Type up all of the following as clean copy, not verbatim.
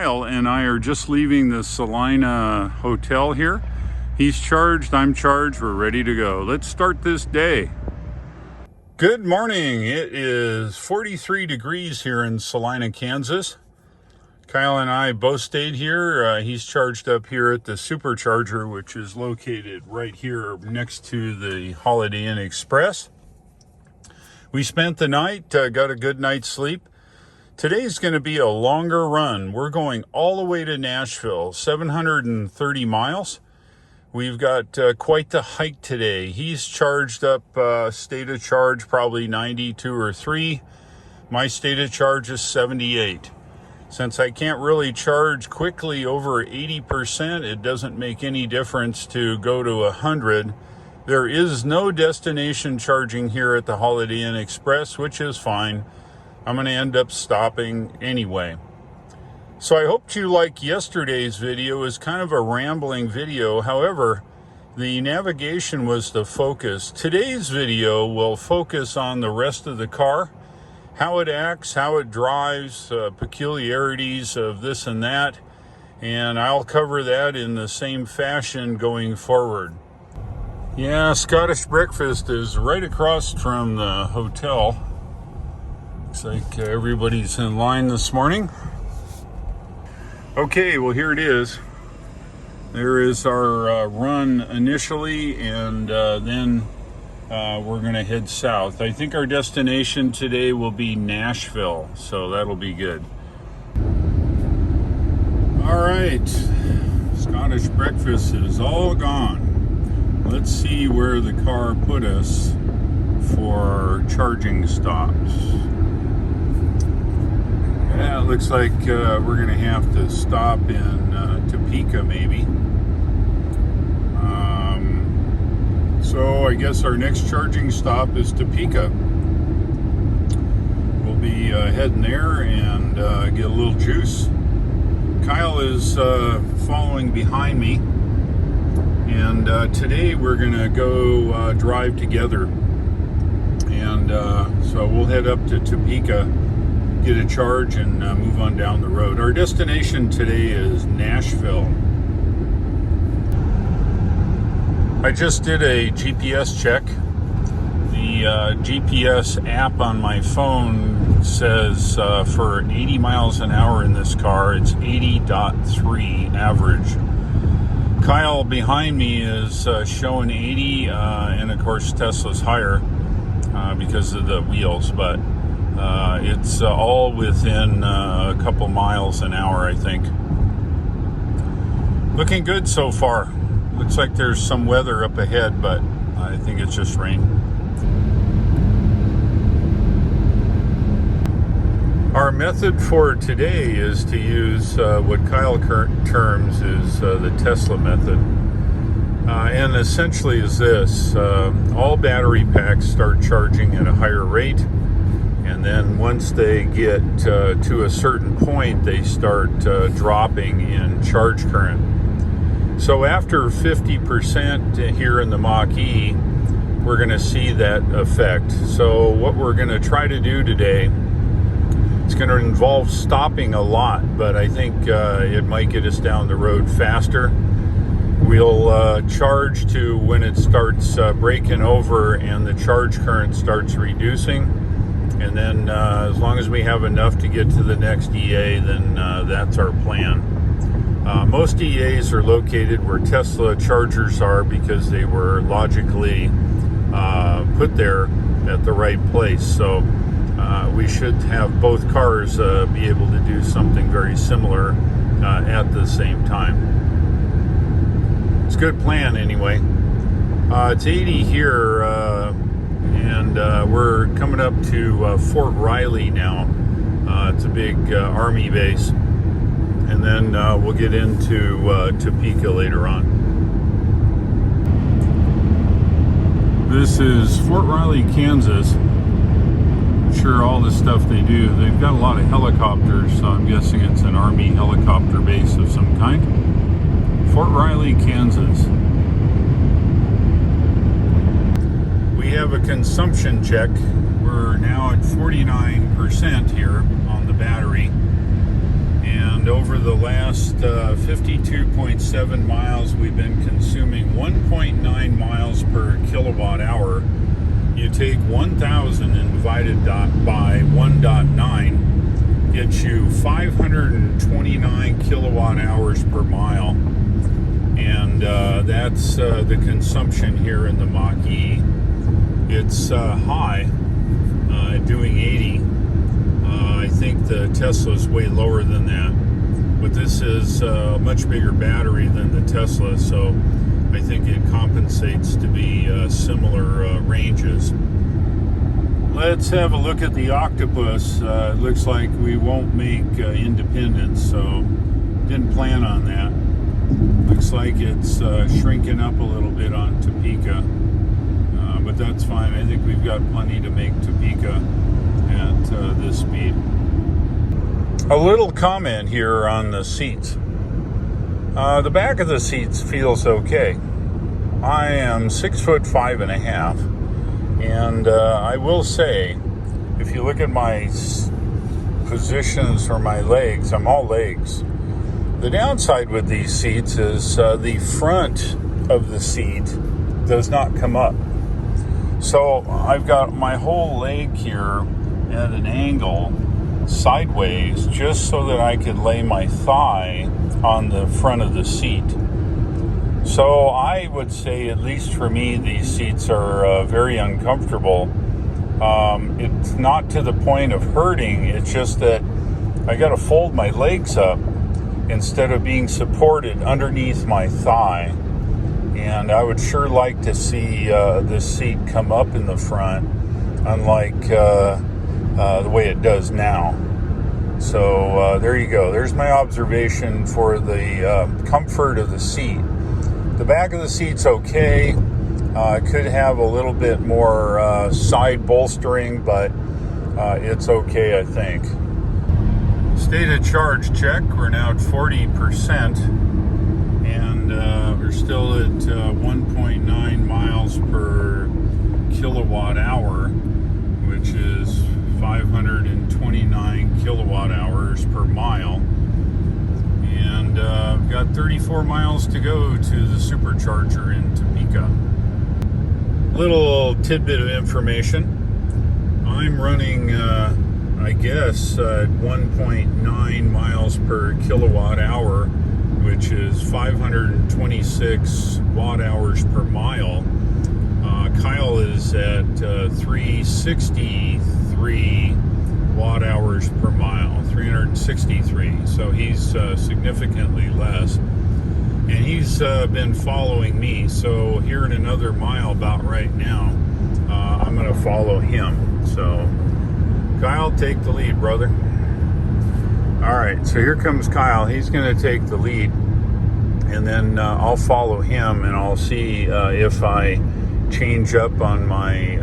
Kyle and I are just leaving the Salina hotel here. He's charged, I'm charged, we're ready to go. Let's start this day. Good morning. It is 43 degrees here in Salina, Kansas. Kyle and I both stayed here. He's charged up here at the Supercharger, which is located right here next to the Holiday Inn Express. We spent the night, got a good night's sleep. Today's going to be a longer run. We're going all the way to Nashville, 730 miles. We've got quite the hike today. He's charged up state of charge probably 92 or 3. My state of charge is 78. Since I can't really charge quickly over 80%, it doesn't make any difference to go to 100. There is no destination charging here at the Holiday Inn Express, which is fine. I'm going to end up stopping anyway. So I hope you like yesterday's video. It was kind of a rambling video. However, the navigation was the focus. Today's video will focus on the rest of the car, how it acts, how it drives, peculiarities of this and that, and I'll cover that in the same fashion going forward. Yeah, Scottish breakfast is right across from the hotel. Looks like everybody's in line this morning. Okay, well here it is. There is our run initially, and then we're going to head south. I think our destination today will be Nashville, so that'll be good. All right, Scottish breakfast is all gone. Let's see where the car put us for charging stops. Yeah, it looks like we're going to have to stop in Topeka maybe. So I guess our next charging stop is Topeka. We'll be heading there and get a little juice. Kyle is following behind me, and today we're going to go drive together. And so we'll head up to Topeka, get a charge, and move on down the road. Our destination today is Nashville. I just did a GPS check. The GPS app on my phone says for 80 miles an hour in this car, it's 80.3 average. Kyle behind me is showing 80, and of course Tesla's higher because of the wheels, but it's all within a couple miles an hour, I think. Looking good so far. Looks like there's some weather up ahead, but I think it's just rain. Our method for today is to use what Kyle terms is the Tesla method. And essentially is this. All battery packs start charging at a higher rate. And then once they get to a certain point, they start dropping in charge current. So after 50% here in the Mach-E, we're going to see that effect. So what we're going to try to do today, it's going to involve stopping a lot, but I think it might get us down the road faster. We'll charge to when it starts breaking over and the charge current starts reducing. And then as long as we have enough to get to the next EA, then that's our plan. Most EAs are located where Tesla chargers are because they were logically put there at the right place. So we should have both cars be able to do something very similar at the same time. It's a good plan anyway. It's 80 here, and we're coming up to Fort Riley now. It's a big Army base. And then we'll get into Topeka later on. This is Fort Riley, Kansas. I'm sure all the stuff they do. They've got a lot of helicopters, so I'm guessing it's an Army helicopter base of some kind. Fort Riley, Kansas. We have a consumption check. We're now at 49% here on the battery. And over the last 52.7 miles, we've been consuming 1.9 miles per kilowatt hour. You take 1,000 and divide it by 1.9, gets you 529 kilowatt hours per mile. And that's the consumption here in the Mach. It's high, doing 80. I think the Tesla's way lower than that, but this is a much bigger battery than the Tesla, so I think it compensates to be similar ranges. Let's have a look at the Octopus. It looks like we won't make Independence, so didn't plan on that. Looks like it's shrinking up a little bit on Topeka, but that's fine. I think we've got plenty to make Topeka at this speed. A little comment here on the seats. The back of the seats feels okay. I am 6'5.5", and I will say, if you look at my positions for my legs, I'm all legs. The downside with these seats is the front of the seat does not come up. So I've got my whole leg here at an angle sideways just so that I could lay my thigh on the front of the seat. So I would say, at least for me, these seats are very uncomfortable. It's not to the point of hurting, it's just that I got to fold my legs up instead of being supported underneath my thigh. And I would sure like to see this seat come up in the front, unlike the way it does now. So there you go. There's my observation for the comfort of the seat. The back of the seat's okay. It could have a little bit more side bolstering, but it's okay, I think. State of charge check. We're now at 40%, and we're still at 1.9 miles per kilowatt hour, which is 529 kilowatt hours per mile. And we've got 34 miles to go to the supercharger in Topeka. Little tidbit of information. I'm running I guess 1.9 miles per kilowatt hour, which is 526 watt hours per mile. Kyle is at 363 watt hours per mile, 363. So he's significantly less. And he's been following me. So here in another mile about right now, I'm going to follow him. So Kyle, take the lead, brother. All right, so here comes Kyle. He's going to take the lead, and then I'll follow him, and I'll see if I change up on my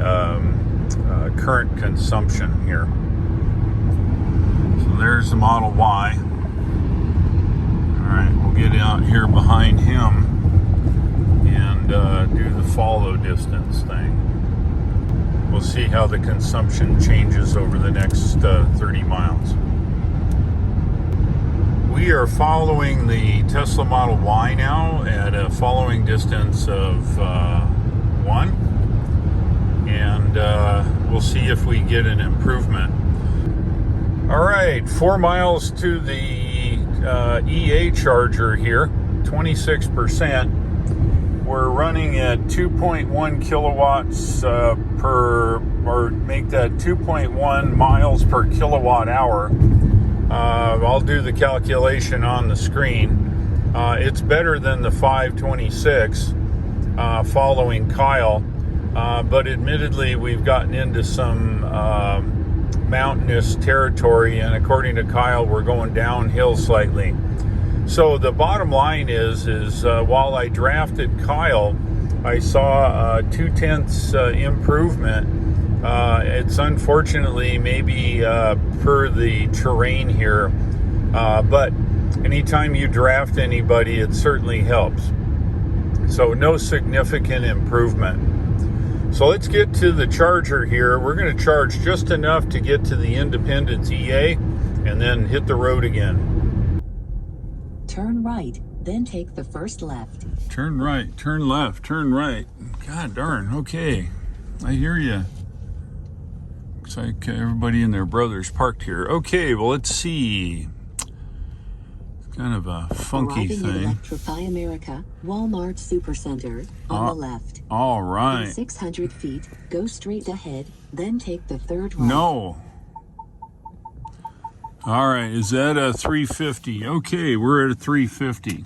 current consumption here. So there's the Model Y. All right, we'll get out here behind him and do the follow distance thing. We'll see how the consumption changes over the next 30 miles. We are following the Tesla Model Y now at a following distance of 1. And we'll see if we get an improvement. All right, 4 miles to the EA charger here, 26%. We're running at 2.1 kilowatts or make that 2.1 miles per kilowatt hour. I'll do the calculation on the screen. It's better than the 526 following Kyle, but admittedly we've gotten into some mountainous territory, and according to Kyle, we're going downhill slightly. So the bottom line is while I drafted Kyle, I saw a 0.2 improvement. It's unfortunately maybe per the terrain here, but anytime you draft anybody, it certainly helps. So no significant improvement. So let's get to the charger here. We're going to charge just enough to get to the Independence EA and then hit the road again. Turn right, then take the first left. Turn right, turn left, turn right. God darn, okay. I hear you. Looks like everybody and their brothers parked here. Okay, well, let's see. It's kind of a funky Arriving thing. at Electrify America, Walmart Supercenter, on the left. All right. In 600 feet, go straight ahead, then take the third right. No. All right, is that a 350? Okay, we're at a 350.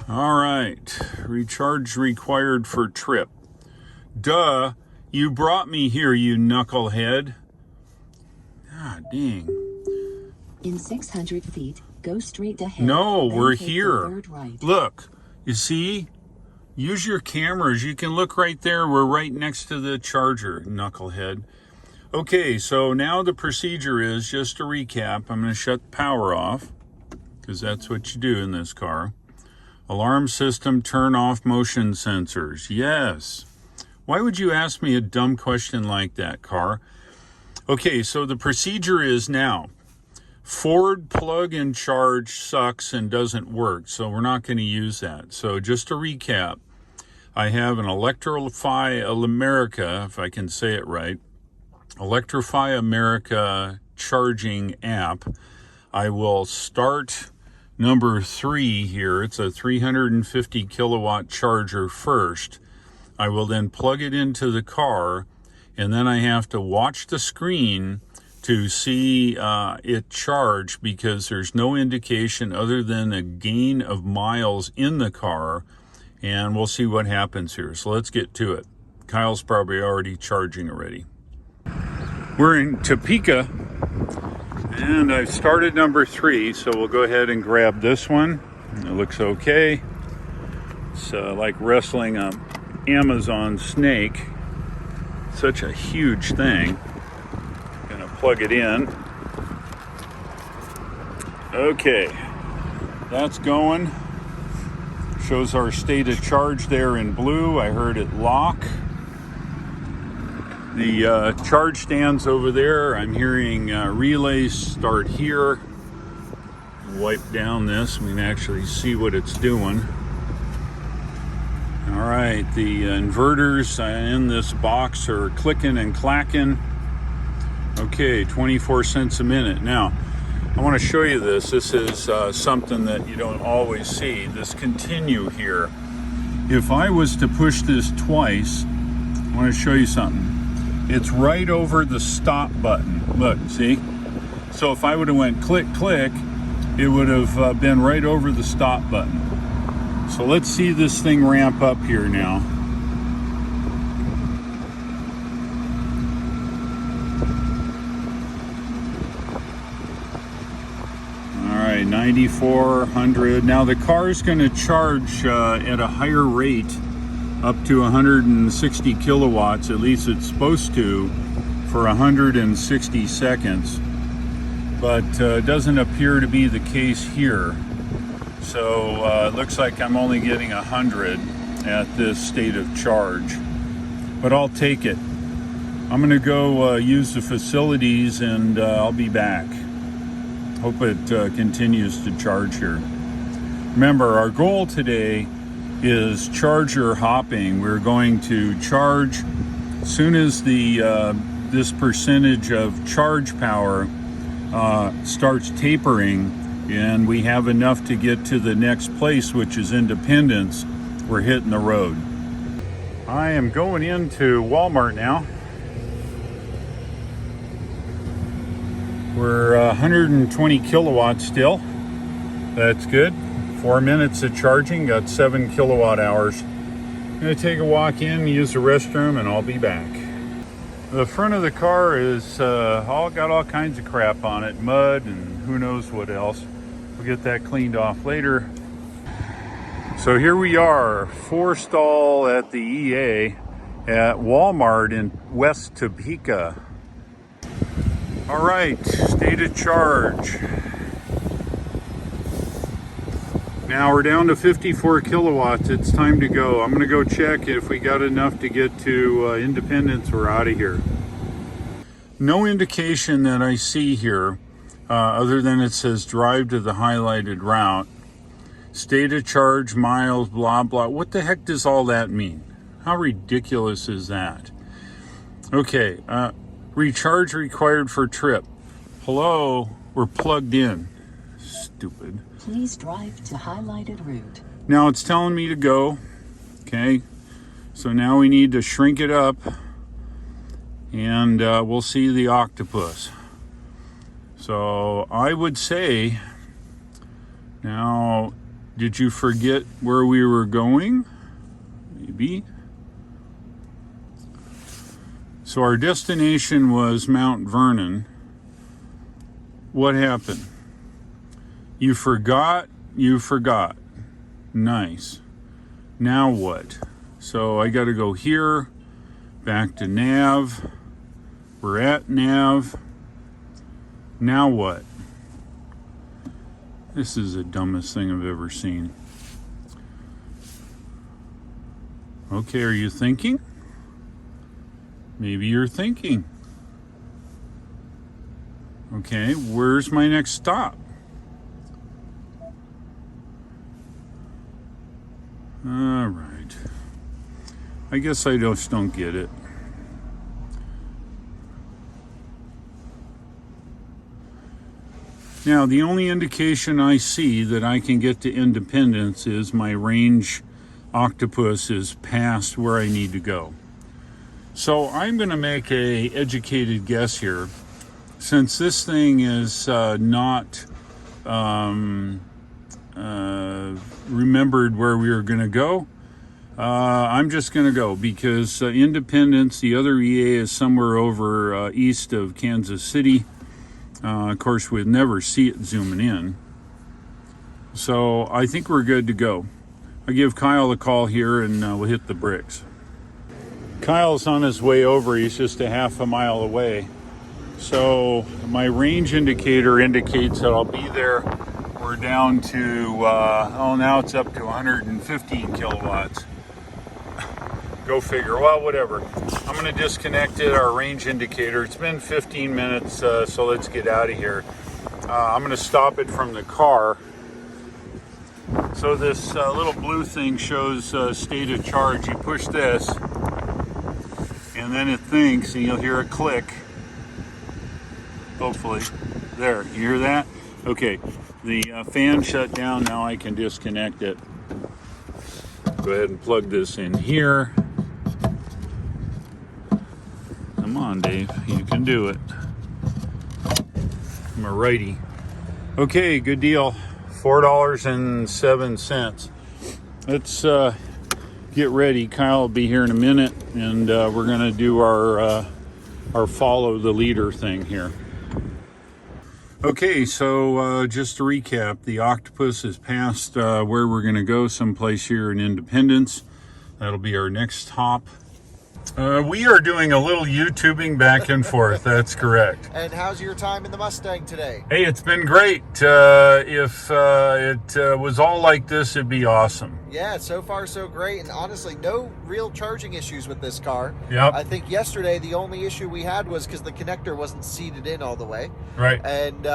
All right, recharge required for trip. Duh, you brought me here, you knucklehead. Ah, dang. In 600 feet, go straight ahead. No, then we're take the here. third right. Look, you see? Use your cameras. You can look right there. We're right next to the charger, knucklehead. Okay, so now the procedure is, just to recap, I'm going to shut the power off, because that's what you do in this car. Alarm system, turn off motion sensors. Yes. Why would you ask me a dumb question like that, car? Okay, so the procedure is now, Ford plug and charge sucks and doesn't work, so we're not going to use that. So just to recap, I have an Electrify America, if I can say it right, Electrify America charging app. I will start number 3 here. It's a 350 kilowatt charger first. I will then plug it into the car, and then I have to watch the screen to see it charge, because there's no indication other than a gain of miles in the car, and we'll see what happens here. So let's get to it. Kyle's probably already charging already. We're in Topeka, and I've started number 3, so we'll go ahead and grab this one. It looks okay. It's like wrestling an Amazon snake. Such a huge thing. Gonna plug it in. Okay, that's going. Shows our state of charge there in blue. I heard it lock. The charge stands over there. I'm hearing relays start here. Wipe down this. We can actually see what it's doing. All right, the inverters in this box are clicking and clacking. Okay, 24 cents a minute. Now, I want to show you this. This is something that you don't always see. This continue here. If I was to push this twice, I want to show you something. It's right over the stop button. Look, see? So if I would have went click, click, it would have been right over the stop button. So let's see this thing ramp up here now. All right, 9,400. Now the car's going to charge at a higher rate, up to 160 kilowatts, at least it's supposed to, for 160 seconds. But it doesn't appear to be the case here. So it looks like I'm only getting 100 at this state of charge. But I'll take it. I'm going to go use the facilities, and I'll be back. Hope it continues to charge here. Remember, our goal today is charger hopping. We're going to charge as soon as the this percentage of charge power starts tapering, and we have enough to get to the next place, which is Independence. We're hitting the road. I am going into Walmart now. We're 120 kilowatts still. That's good. 4 minutes of charging, got 7 kilowatt hours. I'm gonna take a walk in, use the restroom, and I'll be back. The front of the car is got all kinds of crap on it, mud and who knows what else. We'll get that cleaned off later. So here we are, forestall at the EA at Walmart in West Topeka. All right, state of charge. Now we're down to 54 kilowatts. It's time to go. I'm gonna go check if we got enough to get to Independence. We're out of here. No indication that I see here other than it says drive to the highlighted route. State of charge, miles, blah, blah. What the heck does all that mean? How ridiculous is that? Okay, recharge required for trip. Hello, we're plugged in. Stupid. Please drive to highlighted route. Now it's telling me to go. Okay, so now we need to shrink it up and we'll see the octopus. So I would say, now, did you forget where we were going? Maybe. So our destination was Mount Vernon. What happened? You forgot. Nice. Now what? So I got to go here, back to nav. We're at nav. Now what? This is the dumbest thing I've ever seen. Okay, are you thinking? Maybe you're thinking. Okay, where's my next stop? All right. I guess I just don't get it. Now, the only indication I see that I can get to Independence is my range octopus is past where I need to go. So I'm going to make a educated guess here. Since this thing is not remembered where we were going to go, I'm just going to go because Independence, the other EA, is somewhere over east of Kansas City. Of course, we'd never see it zooming in. So I think we're good to go. I'll give Kyle a call here and we'll hit the bricks. Kyle's on his way over. He's just a half a mile away. So my range indicator indicates that I'll be there. We're down to, now it's up to 115 kilowatts. Go figure. Well, whatever. I'm going to disconnect it, our range indicator. It's been 15 minutes, so let's get out of here. I'm going to stop it from the car. So this little blue thing shows state of charge. You push this, and then it thinks, and you'll hear a click. Hopefully. There, you hear that? Okay, the fan shut down. Now I can disconnect it. Go ahead and plug this in here. Come on, Dave, you can do it. I'm a righty. Okay, good deal. $4.07. Let's get ready. Kyle will be here in a minute, and we're going to do our follow the leader thing here. Okay, so just to recap, the octopus is past where we're going to go, someplace here in Independence. That'll be our next stop. We are doing a little YouTubing back and forth. That's correct. And how's your time in the Mustang today? Hey, it's been great. If it was all like this, it'd be awesome. Yeah, so far so great. And honestly, no real charging issues with this car. Yep. I think yesterday the only issue we had was because the connector wasn't seated in all the way. Right. And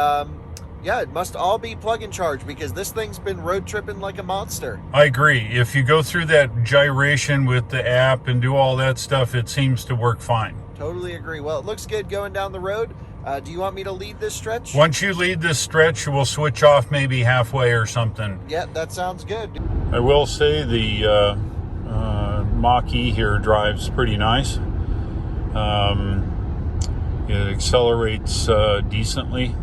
yeah, it must all be plug and charge because this thing's been road tripping like a monster. I agree. If you go through that gyration with the app and do all that stuff, it seems to work fine. Totally agree. Well, it looks good going down the road. Do you want me to lead this stretch? Once you lead this stretch, we'll switch off maybe halfway or something. Yeah, that sounds good. I will say the Mach here drives pretty nice. It accelerates decently.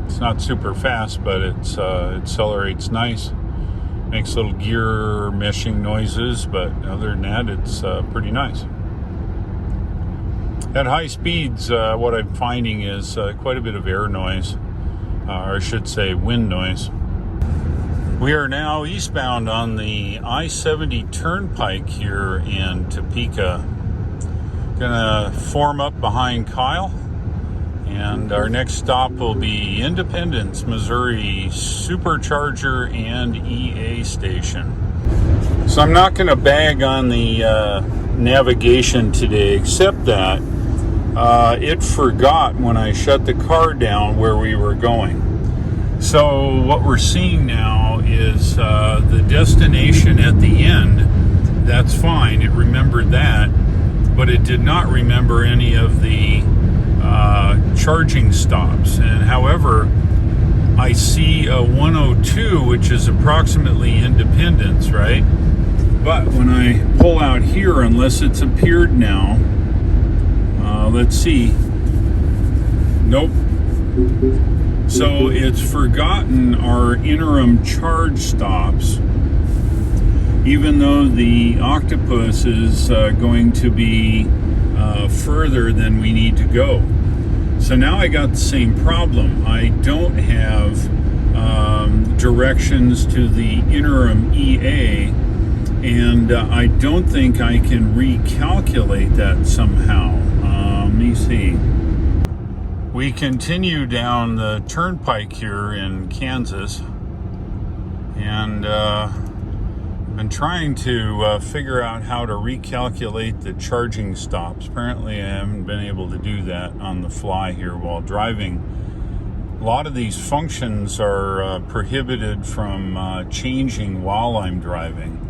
It's not super fast, but it accelerates nice. Makes little gear meshing noises, but other than that, it's pretty nice. At high speeds, what I'm finding is quite a bit of air noise, or I should say wind noise. We are now eastbound on the I-70 Turnpike here in Topeka. Gonna form up behind Kyle. And our next stop will be Independence, Missouri Supercharger and EA station. So I'm not going to bag on the navigation today, except that it forgot when I shut the car down where we were going. So what we're seeing now is the destination at the end. That's fine, it remembered that, but it did not remember any of the charging stops. And however, I see a 102, which is approximately Independence, right? But when I pull out here, unless it's appeared now, let's see. Nope. So it's forgotten our interim charge stops, even though the Octopus is going to be further than we need to go. So now I got the same problem. I don't have directions to the interim EA, and I don't think I can recalculate that somehow. Let me see. We continue down the turnpike here in Kansas, and I've been trying to figure out how to recalculate the charging stops. Apparently I haven't been able to do that on the fly here while driving. A lot of these functions are prohibited from changing while I'm driving.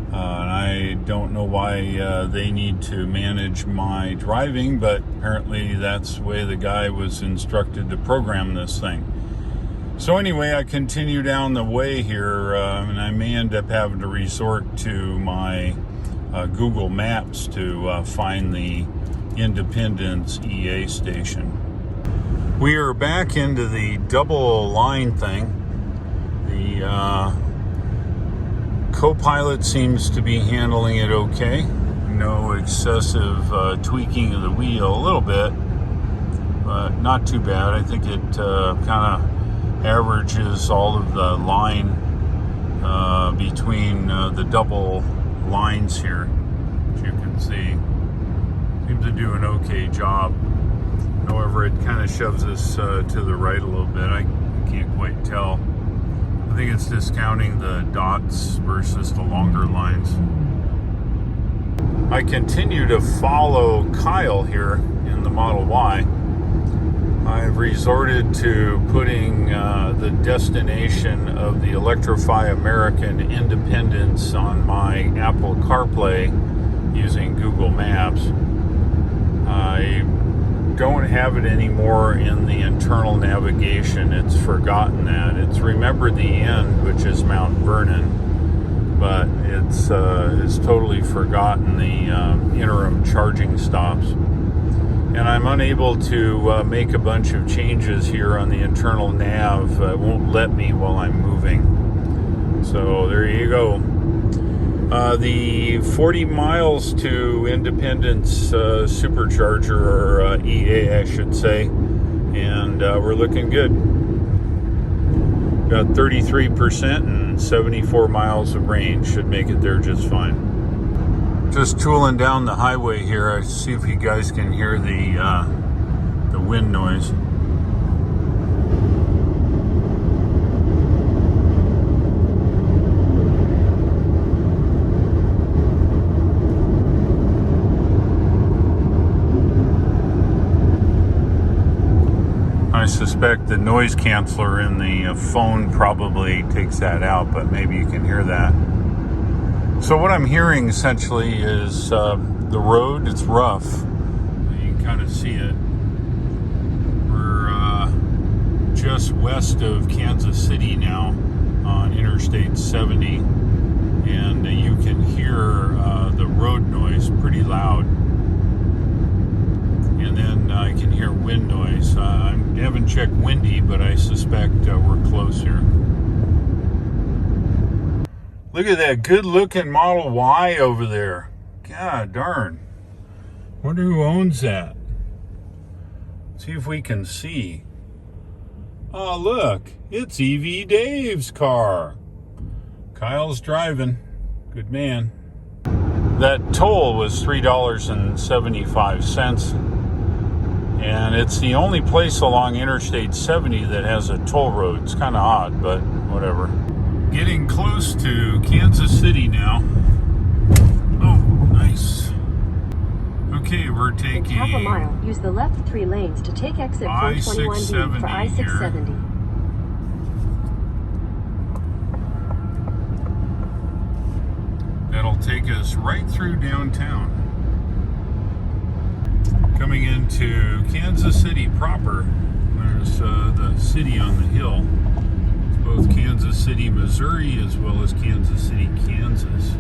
And I don't know why they need to manage my driving, but apparently that's the way the guy was instructed to program this thing. So anyway, I continue down the way here, and I may end up having to resort to my Google Maps to find the Independence EA station. We are back into the double line thing. The co-pilot seems to be handling it okay. No excessive tweaking of the wheel, a little bit, but not too bad. I think it kind of averages all of the line between the double lines here, as you can see. Seems to do an okay job. However, it kind of shoves us to the right a little bit. I can't quite tell. I think it's discounting the dots versus the longer lines. I continue to follow Kyle here in the Model Y. I've resorted to putting the destination of the Electrify American Independence on my Apple CarPlay using Google Maps. I don't have it anymore in the internal navigation. It's forgotten that. It's remembered the end, which is Mount Vernon, but it's totally forgotten the interim charging stops. And I'm unable to make a bunch of changes here on the internal nav. It won't let me while I'm moving. So there you go. The 40 miles to Independence Supercharger, or EA I should say, and we're looking good. Got 33% and 74 miles of range. Should make it there just fine. Just tooling down the highway here. I see if you guys can hear the wind noise. I suspect the noise canceller in the phone probably takes that out, but maybe you can hear that. So what I'm hearing essentially is the road. It's rough. You can kind of see it. We're just west of Kansas City now on Interstate 70, and you can hear the road noise pretty loud. And then I can hear wind noise. I haven't checked windy, but I suspect we're close here. Look at that good looking Model Y over there. God darn. Wonder who owns that. See if we can see. Oh, look. It's EV Dave's car. Kyle's driving. Good man. That toll was $3.75. And it's the only place along Interstate 70 that has a toll road. It's kind of odd, but whatever. Getting close to Kansas City now. Oh, nice. Okay. Okay, we're In taking half a mile, use the left 3 lanes to take exit 421B for I-670. That'll take us right through downtown. Coming into Kansas City proper. There's the city on the hill. It's both Kansas City, Missouri, as well as Kansas City, Kansas.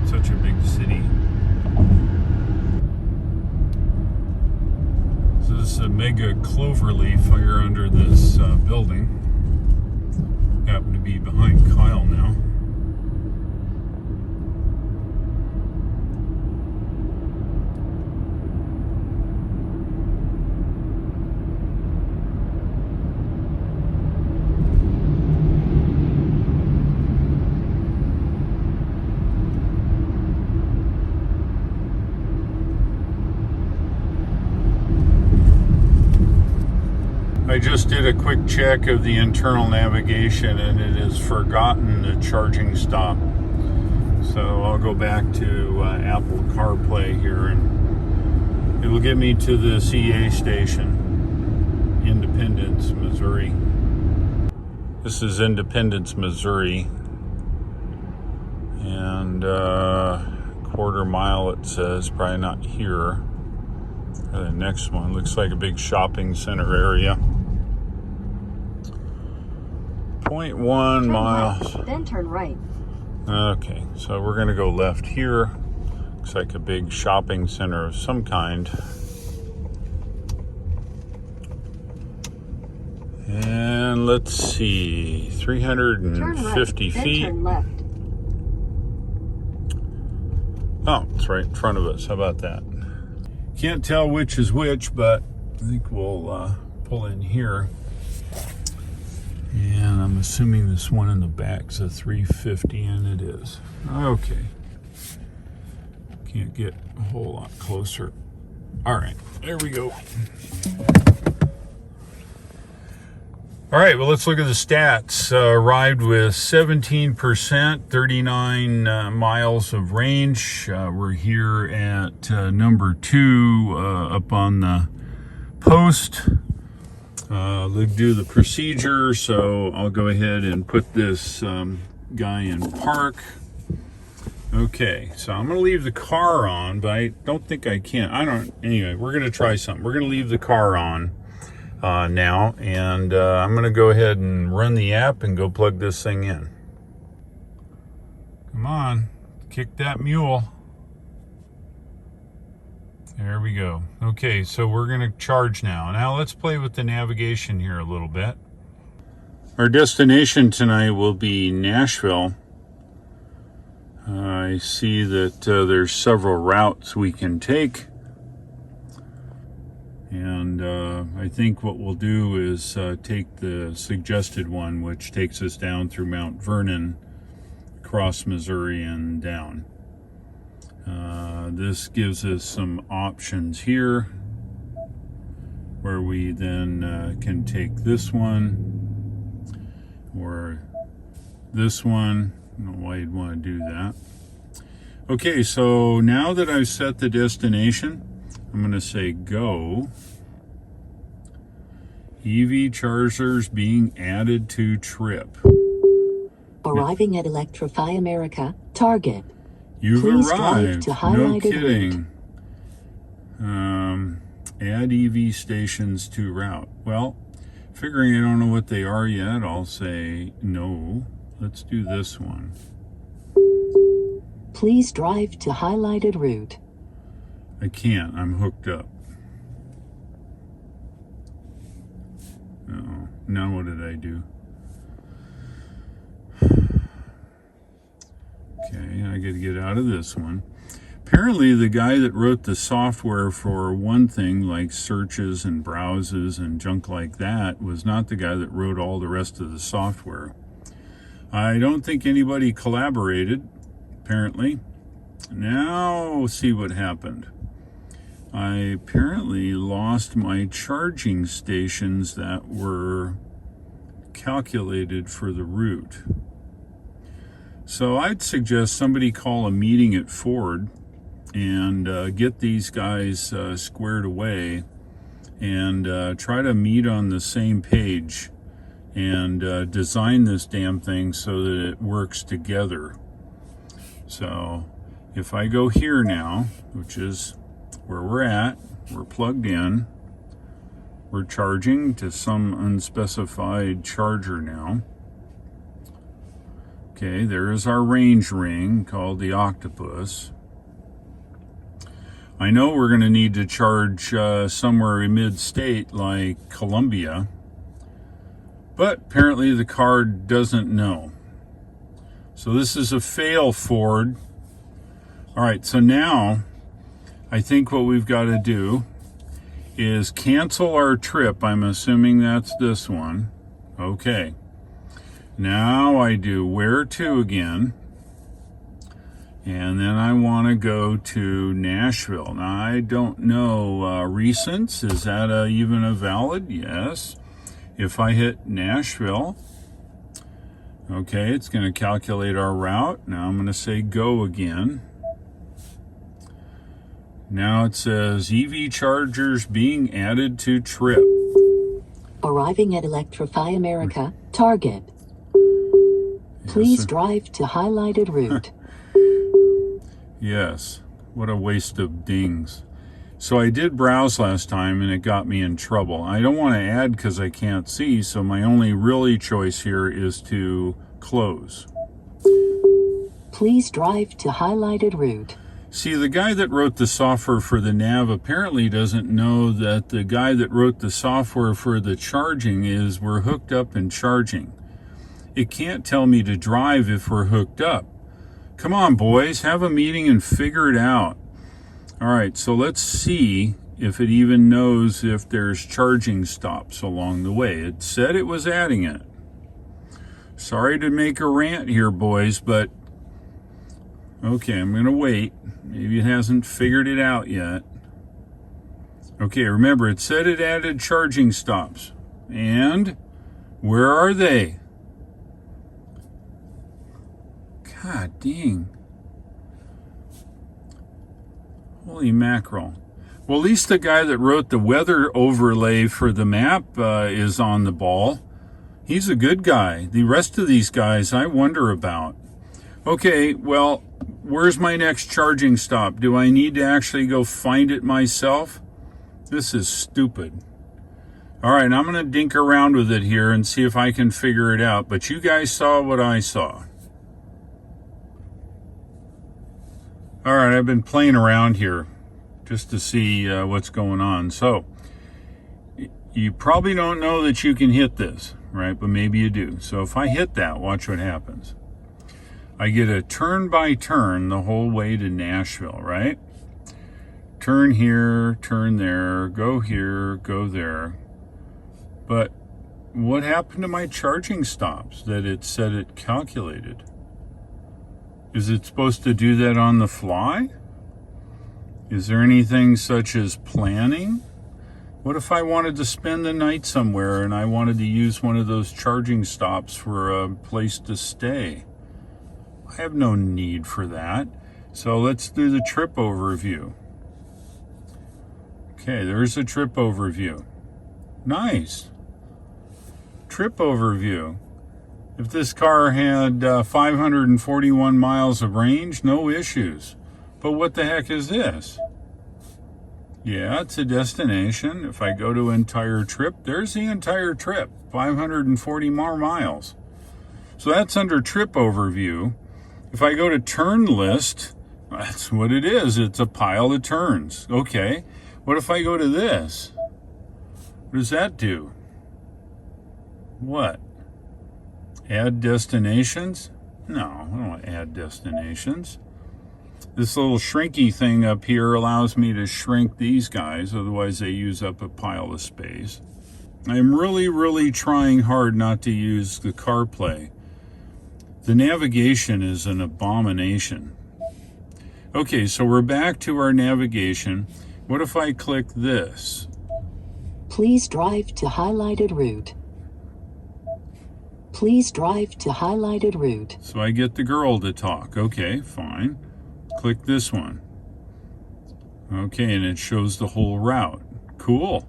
Such a big city. So this is a mega cloverleaf here under this building. Happen to be behind Kyle now. I just did a quick check of the internal navigation and it has forgotten the charging stop. So I'll go back to Apple CarPlay here and it will get me to the CA station, Independence, Missouri. This is Independence, Missouri. And quarter mile it says, probably not here. The next one looks like a big shopping center area. 0.1 miles. Left, then turn right. Okay, so we're going to go left here. Looks like a big shopping center of some kind. And let's see, 350 feet. Then turn left. Oh, it's right in front of us. How about that? Can't tell which is which, but I think we'll pull in here. And I'm assuming this one in the back's a 350, and it is. Okay. Can't get a whole lot closer. All right, there we go. All right, well, let's look at the stats. Arrived with 17%, 39 miles of range. We're here at number 2 up on the post. Let's do the procedure, so I'll go ahead and put this guy in park. Okay, so I'm going to leave the car on, but I don't think I can. Anyway, we're going to try something. We're going to leave the car on now, and I'm going to go ahead and run the app and go plug this thing in. Come on, kick that mule. There we go. Okay, so we're going to charge now. Now let's play with the navigation here a little bit. Our destination tonight will be Nashville. I see that there's several routes we can take. And I think what we'll do is take the suggested one, which takes us down through Mount Vernon, across Missouri, and down. This gives us some options here where we then can take this one or this one. I don't know why you'd want to do that. Okay, so now that I've set the destination, I'm going to say go. EV chargers being added to trip. Arriving at Electrify America, Target. You've Please drive arrived. to No highlighted kidding. Add EV stations to route. Well, figuring I don't know what they are yet, I'll say no. Let's do this one. Please drive to highlighted route. I can't. I'm hooked up. Uh-oh. Now what did I do? Okay, I got to get out of this one. Apparently the guy that wrote the software for one thing like searches and browses and junk like that was not the guy that wrote all the rest of the software. I don't think anybody collaborated, apparently. Now we'll see what happened. I apparently lost my charging stations that were calculated for the route. So I'd suggest somebody call a meeting at Ford and get these guys squared away and try to meet on the same page and design this damn thing so that it works together. So if I go here now, which is where we're at, we're plugged in, we're charging to some unspecified charger now. Okay, there is our range ring called the Octopus. I know we're going to need to charge somewhere mid-state like Columbia, but apparently the car doesn't know. So this is a fail, Ford. All right, so now I think what we've got to do is cancel our trip. I'm assuming that's this one. Okay. Now I do where to again. And then I want to go to Nashville. Now I don't know recents. Is that even a valid? Yes. If I hit Nashville, okay, it's going to calculate our route. Now I'm going to say go again. Now it says EV chargers being added to trip. Arriving at Electrify America, Target. Please drive to highlighted route. Yes, what a waste of dings. So I did browse last time and it got me in trouble. I don't want to add because I can't see, so my only really choice here is to close. Please drive to highlighted route. See, the guy that wrote the software for the nav apparently doesn't know that the guy that wrote the software for the charging is we're hooked up and charging. It can't tell me to drive if we're hooked up. Come on, boys, have a meeting and figure it out. All right, so let's see if it even knows if there's charging stops along the way. It said it was adding it. Sorry to make a rant here, boys, but okay, I'm going to wait. Maybe it hasn't figured it out yet. Okay, remember, it said it added charging stops. And where are they? God dang. Holy mackerel. Well, at least the guy that wrote the weather overlay for the map is on the ball. He's a good guy. The rest of these guys I wonder about. Okay, well, where's my next charging stop? Do I need to actually go find it myself? This is stupid. All right, I'm going to dink around with it here and see if I can figure it out. But you guys saw what I saw. All right, I've been playing around here just to see what's going on. So you probably don't know that you can hit this, right? But maybe you do. So if I hit that, watch what happens. I get a turn by turn the whole way to Nashville, right? Turn here, turn there, go here, go there. But what happened to my charging stops that it said it calculated? Is it supposed to do that on the fly? Is there anything such as planning? What if I wanted to spend the night somewhere and I wanted to use one of those charging stops for a place to stay? I have no need for that. So let's do the trip overview. Okay, there's a trip overview. Nice. Trip overview. If this car had 541 miles of range, no issues. But what the heck is this? Yeah, it's a destination. If I go to entire trip, there's the entire trip, 540 more miles. So that's under trip overview. If I go to turn list, that's what it is. It's a pile of turns. Okay, what if I go to this? What does that do? What? Add destinations? No, I don't want to add destinations. This little shrinky thing up here allows me to shrink these guys, otherwise they use up a pile of space. I'm really trying hard not to use the CarPlay. The navigation is an abomination. Okay, so we're back to our navigation. What if I click this? Please drive to highlighted route. Please drive to highlighted route. So I get the girl to talk. Okay, fine. Click this one. Okay, and it shows the whole route. Cool.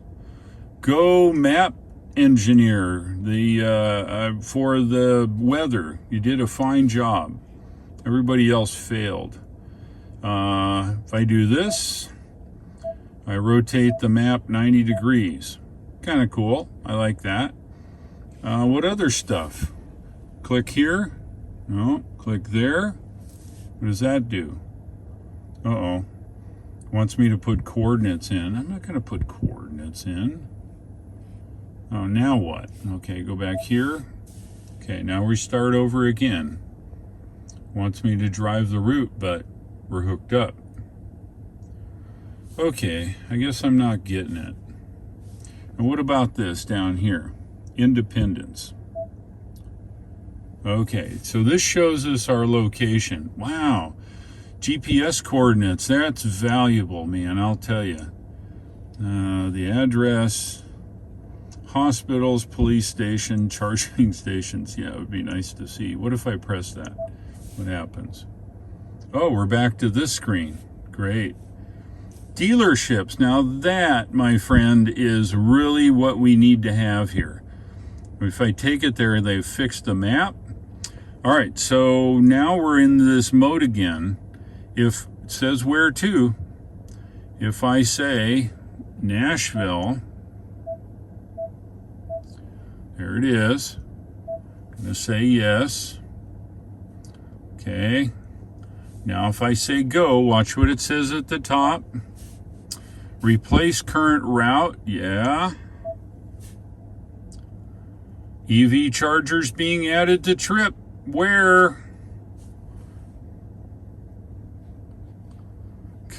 Go map engineer for the weather. You did a fine job. Everybody else failed. If I do this, I rotate the map 90 degrees. Kind of cool. I like that. What other stuff? Click here. No, click there. What does that do? Uh-oh. Wants me to put coordinates in. I'm not going to put coordinates in. Oh, now what? Okay, go back here. Okay, now we start over again. Wants me to drive the route, but we're hooked up. Okay, I guess I'm not getting it. And what about this down here? Independence. Okay, so this shows us our location. Wow, GPS coordinates, that's valuable, man, I'll tell you. The address, hospitals, police station, charging stations. Yeah, it would be nice to see. What if I press that? What happens? Oh, we're back to this screen. Great. Dealerships. Now that, my friend, is really what we need to have here. If I take it there, they've fixed the map. All right, so now we're in this mode again. If it says where to, if I say Nashville, there it is. I'm gonna say yes. Okay. Now if I say go, watch what it says at the top. Replace current route, yeah. EV chargers being added to trip. Where?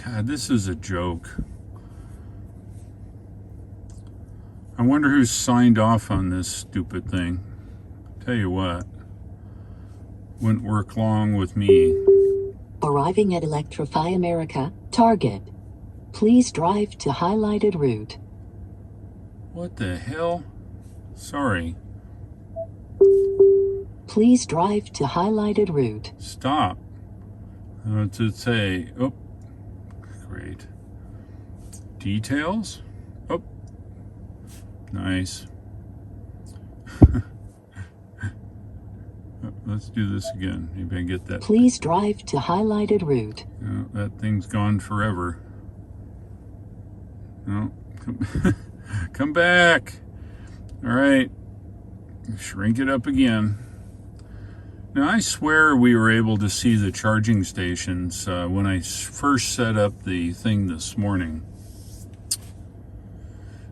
God, this is a joke. I wonder who signed off on this stupid thing. Tell you what, wouldn't work long with me. Arriving at Electrify America, target. Please drive to highlighted route. What the hell? Sorry. Please drive to highlighted route. Stop. What's it say? Oh, great. Details? Oh, nice. Let's do this again. Maybe I get that. Please drive to highlighted route. No, that thing's gone forever. No, come back. All right, shrink it up again. Now, I swear we were able to see the charging stations when I first set up the thing this morning.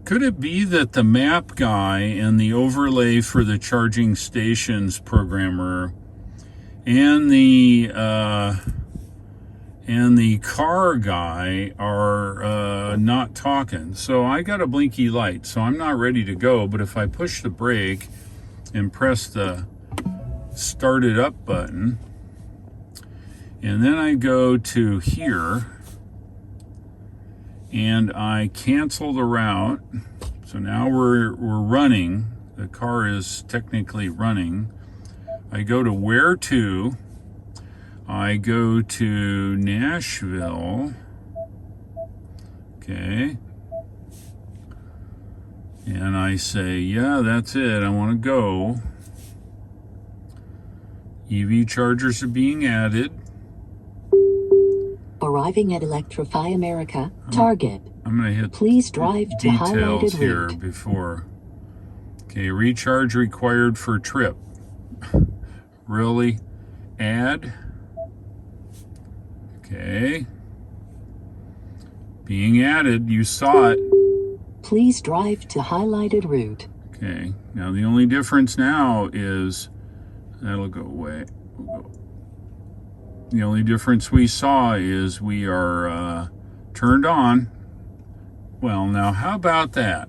Could it be that the map guy and the overlay for the charging stations programmer and the car guy are not talking? So I got a blinky light, so I'm not ready to go. But if I push the brake and press the start it up button, and then I go to here and I cancel the route, so now we're running, the car is technically running. I go to where to, I go to Nashville, okay, and I say, yeah, that's it, I want to go. EV chargers are being added. Arriving at Electrify America, target. I'm going to hit Please drive to details highlighted here route. before. Okay, recharge required for trip. Really? Add. Okay. Being added, you saw it. Please drive to highlighted route. Okay, now the only difference now is, that'll go away. The only difference we saw is we are turned on. Well, now how about that?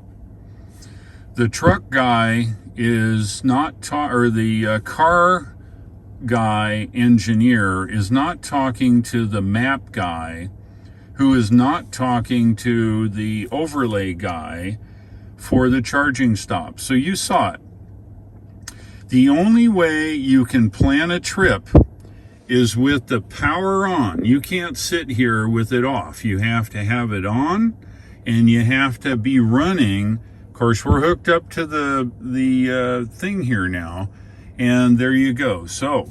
The truck guy is not or the car guy engineer is not talking to the map guy, who is not talking to the overlay guy for the charging stop. So you saw it. The only way you can plan a trip is with the power on. You can't sit here with it off. You have to have it on, and you have to be running. Of course, we're hooked up to the thing here now, and there you go. So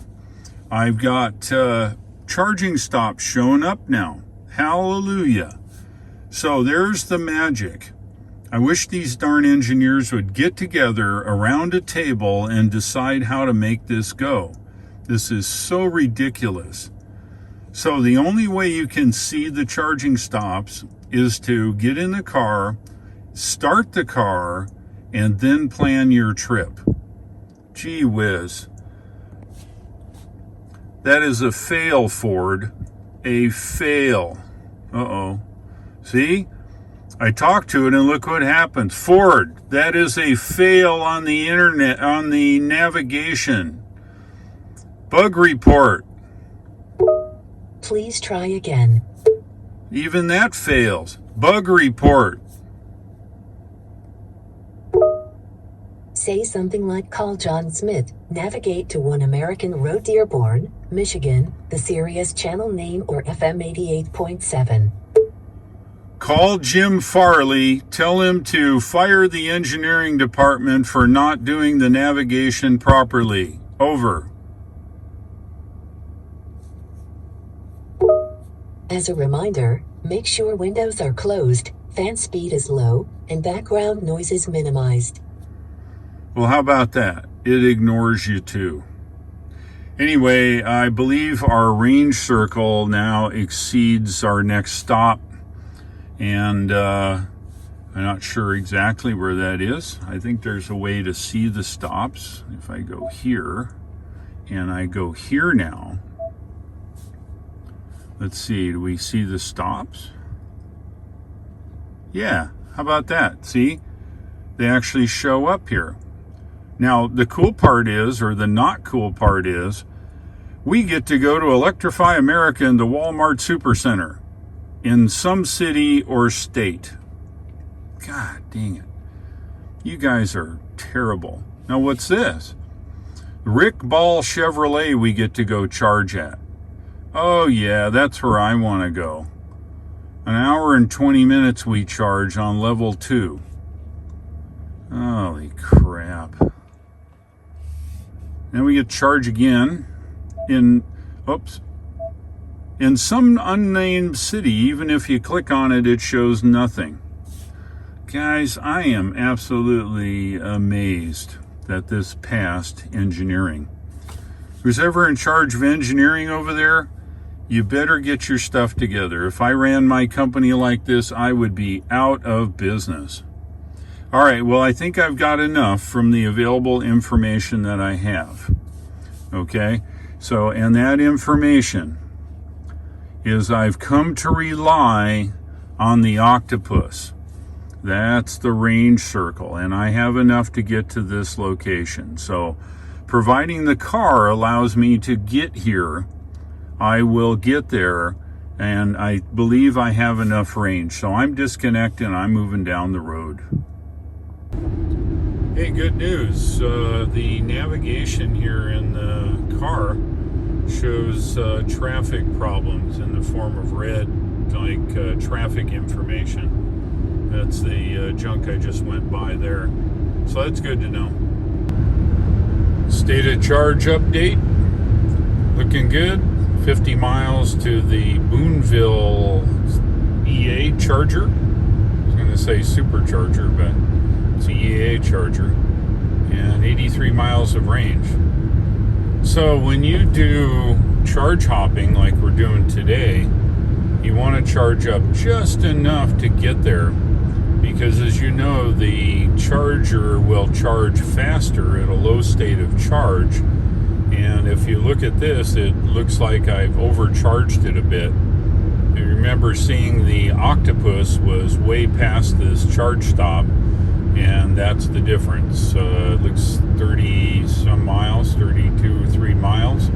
I've got charging stops showing up now. Hallelujah. So there's the magic. I wish these darn engineers would get together around a table and decide how to make this go. This is so ridiculous. So the only way you can see the charging stops is to get in the car, start the car, and then plan your trip. Gee whiz. That is a fail, Ford. A fail. Uh-oh. See? I talked to it and look what happens. Ford, that is a fail on the internet, on the navigation. Bug report. Please try again. Even that fails. Bug report. Say something like, call John Smith, navigate to One American Road, Dearborn, Michigan, the Sirius channel name or FM 88.7. Call Jim Farley, tell him to fire the engineering department for not doing the navigation properly. Over. As a reminder, make sure windows are closed, fan speed is low, and background noise is minimized. Well, how about that? It ignores you too. Anyway, I believe our range circle now exceeds our next stop. And I'm not sure exactly where that is. I think there's a way to see the stops. If I go here, and I go here now. Let's see, do we see the stops? Yeah, how about that? See, they actually show up here. Now, the cool part is, or the not cool part is, we get to go to Electrify America in the Walmart Supercenter in some city or state. God dang it. You guys are terrible. Now, what's this? Rick Ball Chevrolet we get to go charge at. Oh yeah, that's where I want to go. An hour and 20 minutes we charge on level 2. Holy crap. Then we get charge again in some unnamed city. Even if you click on it, it shows nothing. Guys, I am absolutely amazed that this passed engineering. Who's ever in charge of engineering over there, you better get your stuff together. If I ran my company like this, I would be out of business. All right, well, I think I've got enough from the available information that I have. Okay, so, and that information is I've come to rely on the octopus. That's the range circle, and I have enough to get to this location. So providing the car allows me to get here, I will get there, and I believe I have enough range. So I'm disconnecting, I'm moving down the road. Hey, good news. The navigation here in the car shows traffic problems in the form of red, like traffic information. That's the junk I just went by there. So that's good to know. State of charge update. Looking good. 50 miles to the Boonville EA charger. I was going to say supercharger, but it's an EA charger. And 83 miles of range. So when you do charge hopping like we're doing today, you want to charge up just enough to get there, because as you know, the charger will charge faster at a low state of charge. And if you look at this, it looks like I've overcharged it a bit. I remember seeing the octopus was way past this charge stop, and that's the difference. It looks 30 some miles, 32, 3 miles.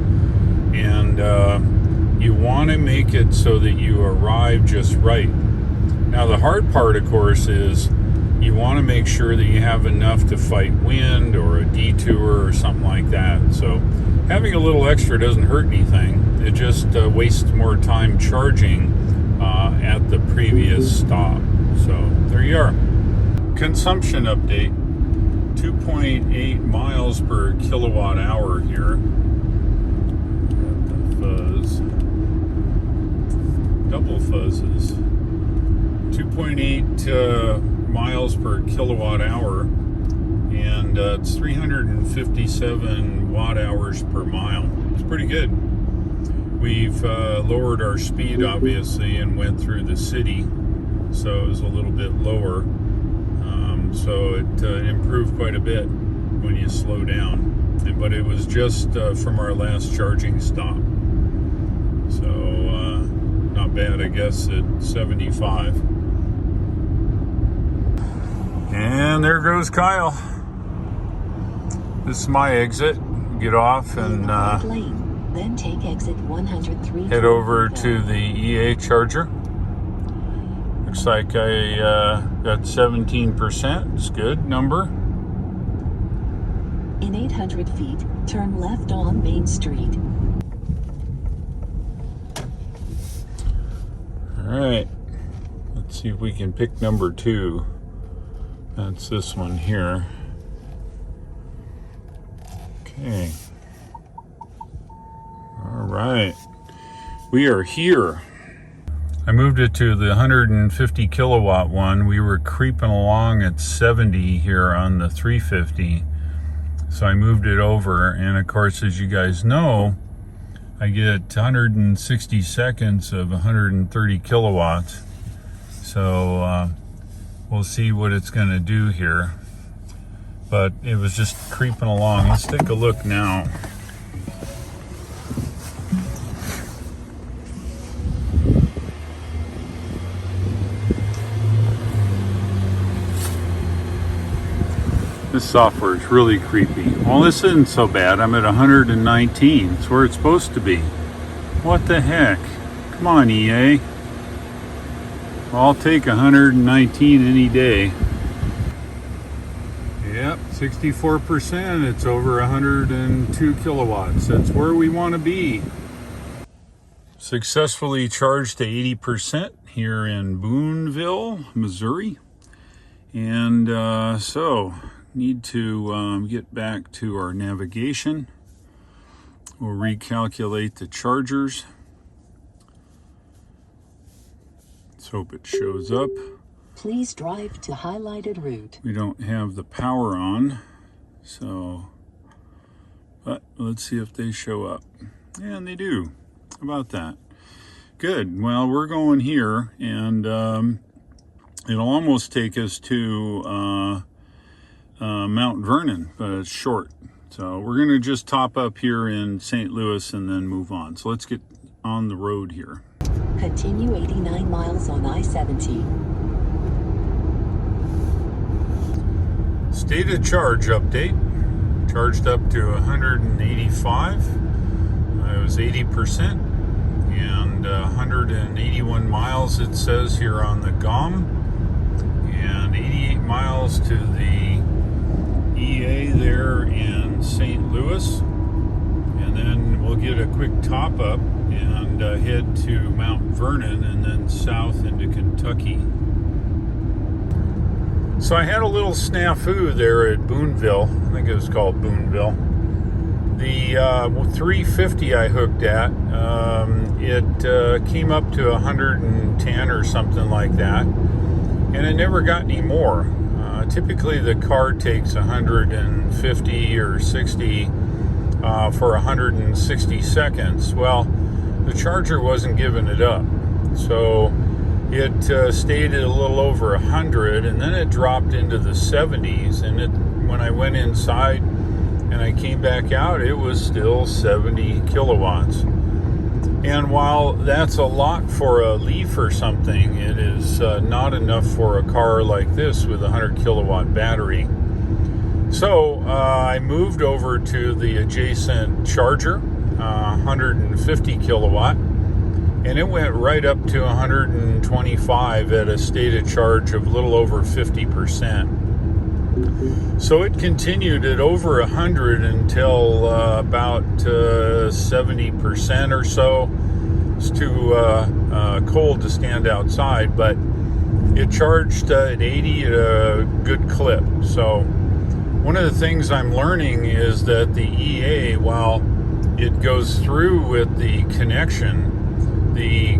And you want to make it so that you arrive just right. Now the hard part, of course, is you want to make sure that you have enough to fight wind or a detour or something like that. So having a little extra doesn't hurt anything. It just wastes more time charging at the previous stop. So there you are. Consumption update. 2.8 miles per kilowatt hour here. Got the fuzz. Double fuzzes. 2.8 miles per kilowatt hour, and it's 357 watt hours per mile. It's pretty good. We've lowered our speed, obviously, and went through the city, so it was a little bit lower. So it improved quite a bit when you slow down. But it was just from our last charging stop. So not bad, I guess, at 75. And there goes Kyle. This is my exit. Get off and then take exit 103. head over to the EA charger. Looks like I got 17%. It's a good number. In 800 feet, turn left on Main Street. All right. Let's see if we can pick number 2. That's this one here. Okay. All right. We are here. I moved it to the 150 kilowatt one. We were creeping along at 70 here on the 350. So I moved it over. And of course, as you guys know, I get 160 seconds of 130 kilowatts. So we'll see what it's going to do here. But it was just creeping along. Let's take a look now. This software is really creepy. Well, this isn't so bad. I'm at 119. It's where it's supposed to be. What the heck? Come on, EA. I'll take 119 any day. Yep, 64%. It's over 102 kilowatts. That's where we want to be. Successfully charged to 80% here in Boonville, Missouri. And so, need to get back to our navigation. We'll recalculate the chargers. Let's hope it shows up. Please drive to highlighted route. We don't have the power on, so, but let's see if they show up. And they do. How about that? Good. Well, we're going here, and it'll almost take us to Mount Vernon, but it's short. So we're going to just top up here in St. Louis and then move on. So let's get on the road here. Continue 89 miles on I-70. State of charge update. Charged up to 185. It was 80%. And 181 miles it says here on the GOM. And 88 miles to the EA there in St. Louis, and then we'll get a quick top up and head to Mount Vernon and then south into Kentucky. So I had a little snafu there at Boonville. I think it was called Boonville. The 350 I hooked at, it came up to 110 or something like that, and it never got any more. Typically the car takes 150 or 60 for 160 seconds. Well, the charger wasn't giving it up. So it stayed at a little over 100, and then it dropped into the 70s. And when I went inside and I came back out, it was still 70 kilowatts. And while that's a lot for a Leaf or something, it is not enough for a car like this with a 100 kilowatt battery. So I moved over to the adjacent charger, 150 kilowatt, and it went right up to 125 at a stated charge of a little over 50%. So it continued at over 100 until about 70% or so. It's too cold to stand outside, but it charged at 80 at a good clip. So one of the things I'm learning is that the EA, while it goes through with the connection, the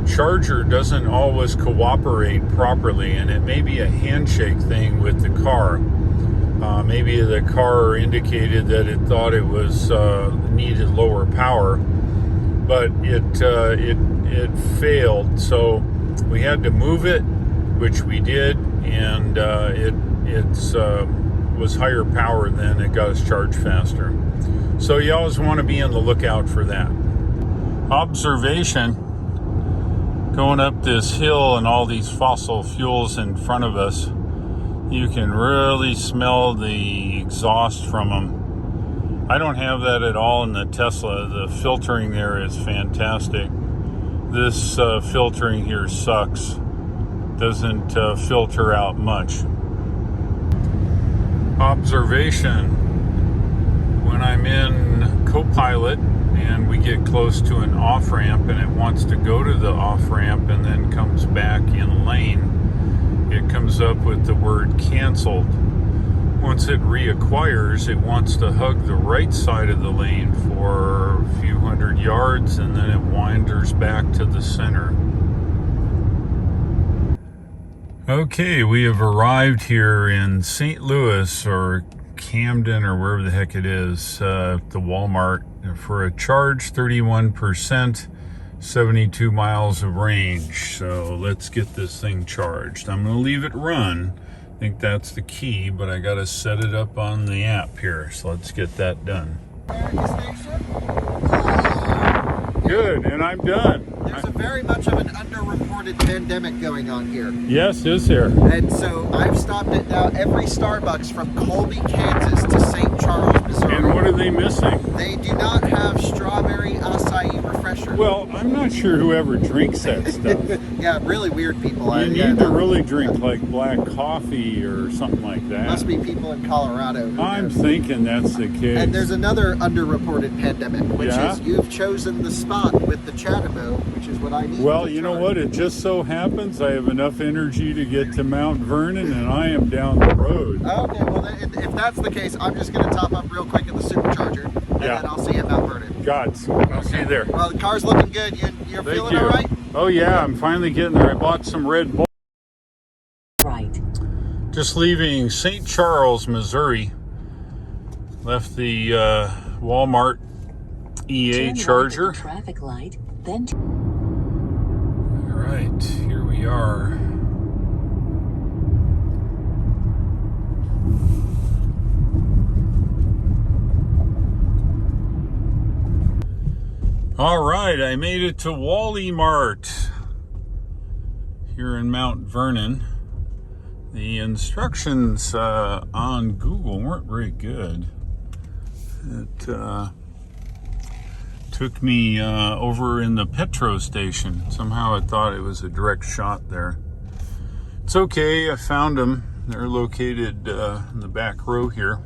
charger doesn't always cooperate properly, and it may be a handshake thing with the car. Maybe the car indicated that it thought it was needed lower power, but it failed. So we had to move it, which we did, and it was higher power than it got us charged faster. So you always want to be on the lookout for that. Observation, going up this hill and all these fossil fuels in front of us, you can really smell the exhaust from them. I don't have that at all in the Tesla. The filtering there is fantastic. This filtering here sucks. Doesn't filter out much. Observation, when I'm in Copilot and we get close to an off-ramp and it wants to go to the off-ramp and then comes back in lane, it comes up with the word canceled. Once it reacquires, it wants to hug the right side of the lane for a few hundred yards, and then it wanders back to the center. Okay, we have arrived here in St. Louis, or Camden, or wherever the heck it is, the Walmart, for a charge, 31%, 72 miles of range. So let's get this thing charged. I'm going to leave it run. I think that's the key, but I got to set it up on the app here. So let's get that done. Good, and I'm done. There's a very much of an underreported pandemic going on here. Yes, is there? And so I've stopped at now every Starbucks from Colby, Kansas to St. Charles, Missouri. And what are they missing? They do not have strawberry acai refresher. Well, I'm not sure whoever drinks that stuff. Yeah, really weird people. You need to really drink like black coffee or something like that. Must be people in Colorado. I'm thinking that's the case. And there's another underreported pandemic, which is you've chosen the spot with the Chatamo, which is what I need. Well, you know what? It just so happens I have enough energy to get to Mount Vernon, and I am down the road. Okay, well, if that's the case, I'm just going to top up real quick at the supercharger, and then I'll see you at Mount Vernon. Gods. I'll see you there. Well, the car's looking good. You're feeling all right? Oh, yeah. I'm finally getting there. I bought some Red Bull. Right. Just leaving St. Charles, Missouri. Left the Walmart EA charger. Traffic light, then All right, here we are. All right, I made it to Wally Mart here in Mount Vernon. The instructions on Google weren't very good. It took me over in the petrol station. Somehow I thought it was a direct shot there. It's okay, I found them. They're located in the back row here.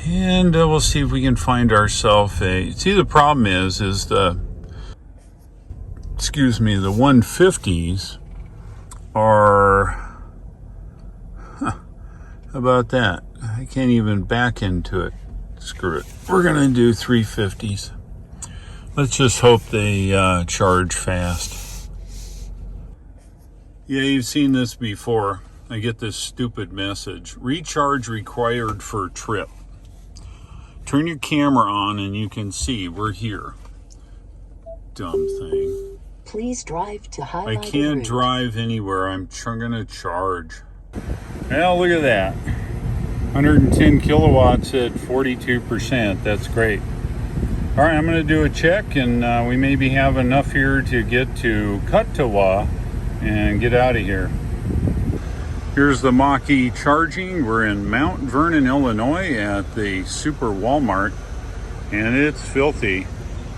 And we'll see if we can find ourselves a... See, the problem is the... Excuse me, the 150s are... How about that? I can't even back into it. Screw it. We're going to do 350s. Let's just hope they charge fast. Yeah, you've seen this before. I get this stupid message. Recharge required for trip. Turn your camera on and you can see we're here. Dumb thing. please drive to highlighted I can't route. drive anywhere. I'm going to charge. Well, look at that. 110 kilowatts at 42%. That's great. All right, I'm going to do a check, and we maybe have enough here to get to Katawa and get out of here. Here's the Mach charging. We're in Mount Vernon, Illinois at the Super Walmart, and it's filthy.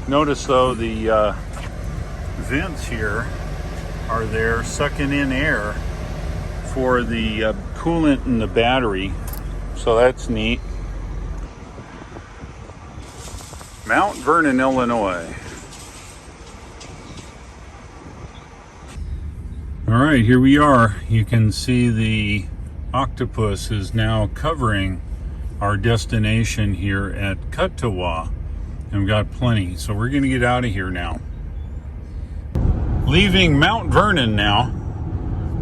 Notice though the vents here are there sucking in air for the coolant in the battery, so that's neat. Mount Vernon, Illinois. All right, here we are. You can see the octopus is now covering our destination here at Katawa, and we've got plenty, so we're going to get out of here now. Leaving Mount Vernon now.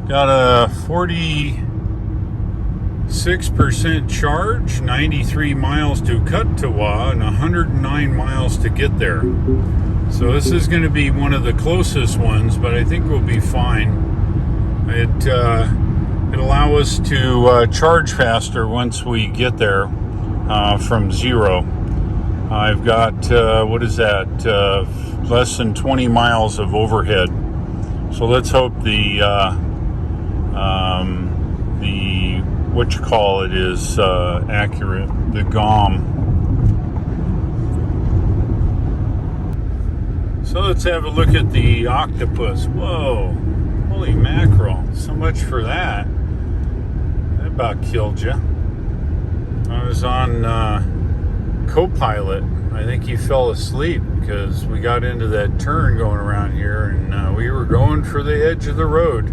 Got a 46% charge, 93 miles to Katawa, and 109 miles to get there. So this is going to be one of the closest ones, but I think we'll be fine. It'll allow us to charge faster once we get there from zero. I've got, what is that, less than 20 miles of overhead. So let's hope the what you call it is accurate, the GOM. So let's have a look at the octopus. Whoa, holy mackerel, so much for that. That about killed you. I was on co-pilot. I think he fell asleep because we got into that turn going around here, and we were going for the edge of the road.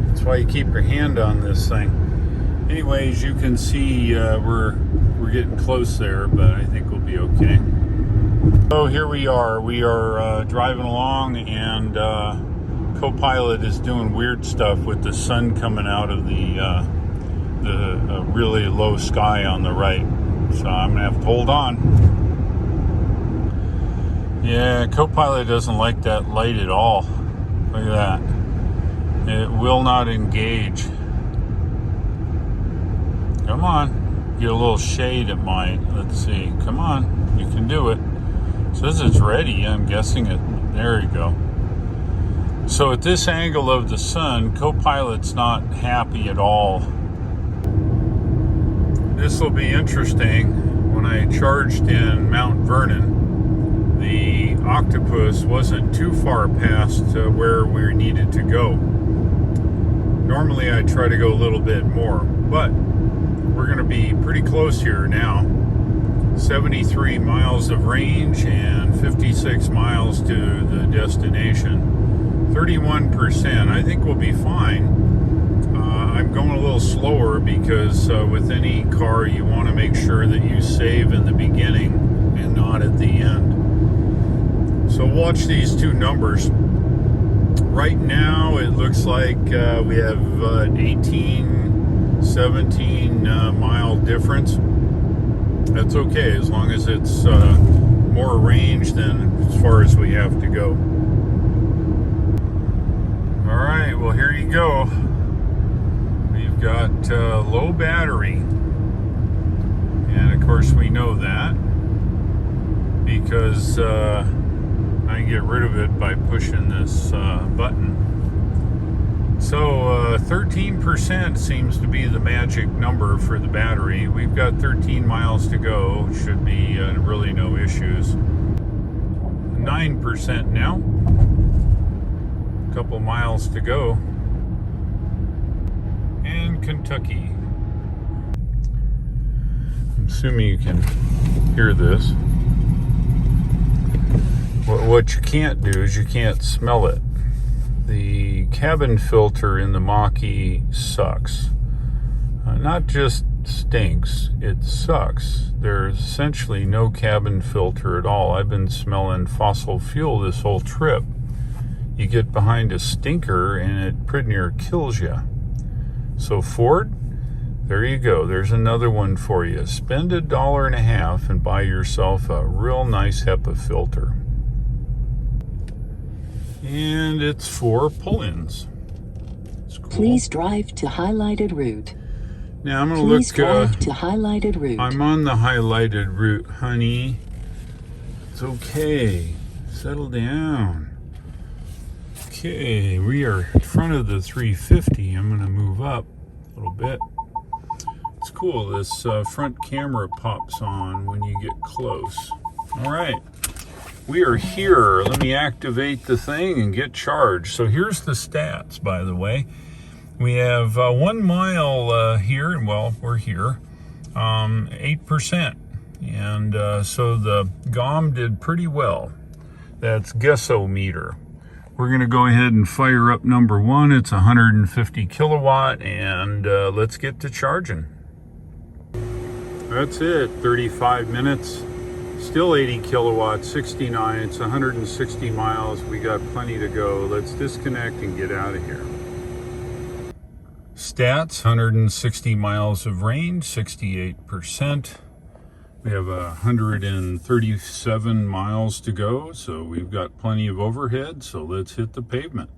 That's why you keep your hand on this thing. Anyways, you can see we're getting close there, but I think we'll be okay. So here we are. We are driving along, and co-pilot is doing weird stuff with the sun coming out of the really low sky on the right. So I'm gonna have to hold on. Yeah, co-pilot doesn't like that light at all. Look at that. It will not engage. Come on. Get a little shade it might. Let's see. Come on. You can do it. It says it's ready. I'm guessing it. There you go. So at this angle of the sun, co-pilot's not happy at all. This will be interesting. When I charged in Mount Vernon, the octopus wasn't too far past where we needed to go. Normally I try to go a little bit more, but we're going to be pretty close here now. 73 miles of range and 56 miles to the destination. 31%. I think we'll be fine. I'm going a little slower because with any car you want to make sure that you save in the beginning and not at the end. So watch these two numbers. Right now it looks like we have 18, 17 mile difference. That's okay as long as it's more range than as far as we have to go. All right, well here you go. We've got low battery, and of course we know that because I can get rid of it by pushing this button. So 13% seems to be the magic number for the battery. We've got 13 miles to go. Should be really no issues. 9% now. A couple miles to go. And Kentucky. I'm assuming you can hear this. What you can't do is you can't smell it. The cabin filter in the Mach sucks. Not just stinks, it sucks. There's essentially no cabin filter at all. I've been smelling fossil fuel this whole trip. You get behind a stinker and it pretty near kills you. So Ford, there you go. There's another one for you. Spend $1.50 and buy yourself a real nice HEPA filter. And it's for pull-ins. Cool. Please drive to highlighted route. Now I'm going to Please drive to highlighted route. I'm on the highlighted route, honey. It's okay. Settle down. Okay, we are in front of the 350. I'm going to move up a little bit. It's cool. This front camera pops on when you get close. All right. We are here. Let me activate the thing and get charged. So here's the stats, by the way. We have 1 mile here, well, we're here, 8%. And so the GOM did pretty well. That's Gesso-meter. We're going to go ahead and fire up number 1. It's 150 kilowatt, and let's get to charging. That's it, 35 minutes. Still 80 kilowatts, 69. It's 160 miles. We got plenty to go. Let's disconnect and get out of here. Stats, 160 miles of range, 68%. We have 137 miles to go, so we've got plenty of overhead, so let's hit the pavement.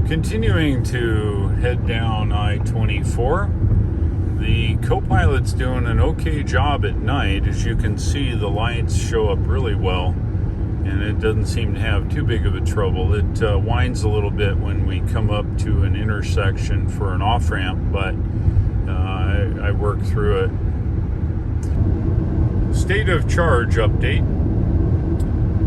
Continuing to head down I-24. The co-pilot's doing an okay job at night. As you can see, the lights show up really well, and it doesn't seem to have too big of a trouble. It winds a little bit when we come up to an intersection for an off-ramp, but I work through it. State of charge update.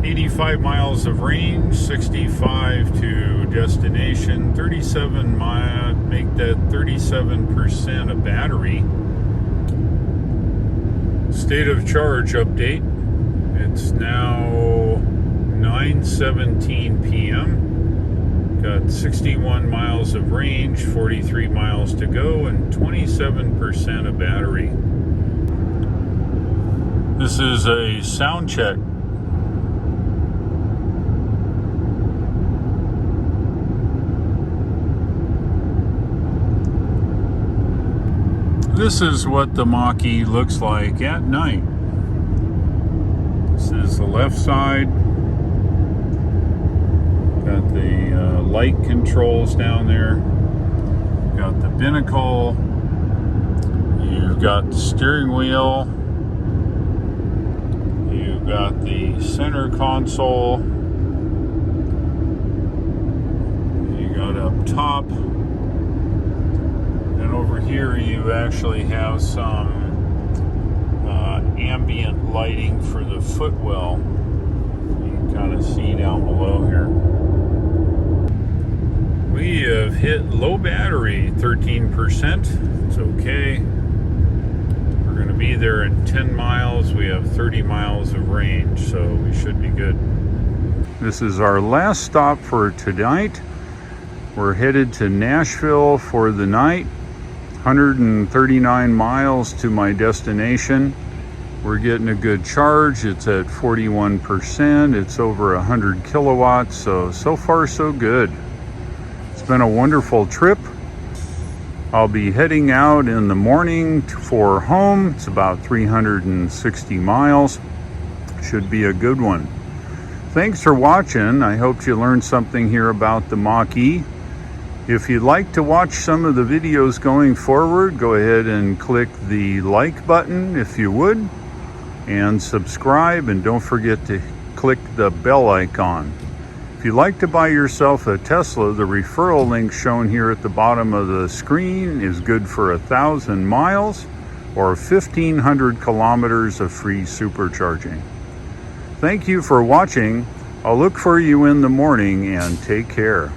85 miles of range, 65 to destination, 37 mile, make that 37% of battery. State of charge update. It's now 9:17 p.m. Got 61 miles of range, 43 miles to go, and 27% of battery. This is a sound check. This is what the Mach looks like at night. This is the left side. Got the light controls down there. Got the binnacle. You've got the steering wheel. You've got the center console. You got up top. And over here you actually have some ambient lighting for the footwell. You can kind of see down below here. We have hit low battery, 13%. It's okay. We're going to be there in 10 miles. We have 30 miles of range, so we should be good. This is our last stop for tonight. We're headed to Nashville for the night. 139 miles to my destination. We're getting a good charge. It's at 41%. It's over 100 kilowatts, so far so good. It's been a wonderful trip. I'll be heading out in the morning for home. It's about 360 miles. Should be a good one. Thanks for watching. I hope you learned something here about the Mach. If you'd like to watch some of the videos going forward, go ahead and click the like button if you would, and subscribe, and don't forget to click the bell icon. If you'd like to buy yourself a Tesla, the referral link shown here at the bottom of the screen is good for 1,000 miles or 1,500 kilometers of free supercharging. Thank you for watching. I'll look for you in the morning, and take care.